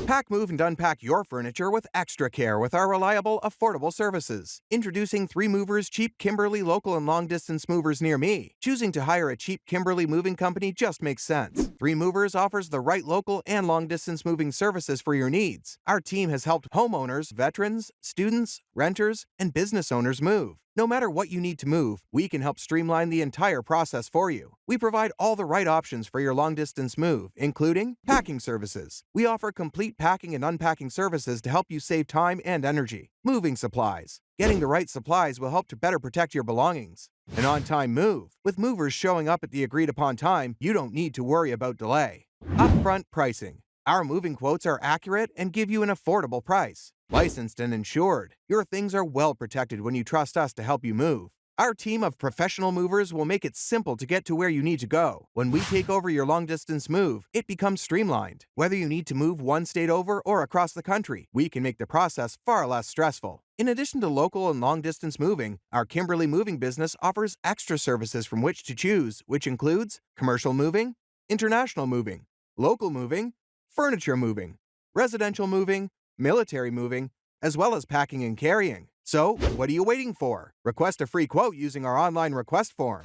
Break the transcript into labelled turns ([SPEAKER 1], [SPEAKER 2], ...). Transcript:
[SPEAKER 1] Pack, move, and unpack your furniture with extra care with our reliable, affordable services. Introducing 3 Movers cheap Kimberly local and long-distance movers near me. Choosing to hire a cheap Kimberly moving company just makes sense. 3 Movers offers the right local and long-distance moving services for your needs. Our team has helped homeowners, veterans, students, renters, and business owners move. No matter what you need to move, we can help streamline the entire process for you. We provide all the right options for your long-distance move, including packing services. We offer complete packing and unpacking services to help you save time and energy. Moving supplies. Getting the right supplies will help to better protect your belongings. An on-time move. With movers showing up at the agreed-upon time, you don't need to worry about delay. Upfront pricing. Our moving quotes are accurate and give you an affordable price. Licensed and insured. Your things are well protected when you trust us to help you move. Our team of professional movers will make it simple to get to where you need to go. When we take over your long-distance move, it becomes streamlined. Whether you need to move one state over or across the country, we can make the process far less stressful. In addition to local and long-distance moving, our Kimberly moving business offers extra services from which to choose, which includes commercial moving, international moving, local moving, furniture moving, residential moving, military moving, as well as packing and carrying. So, what are you waiting for? Request a free quote using our online request form.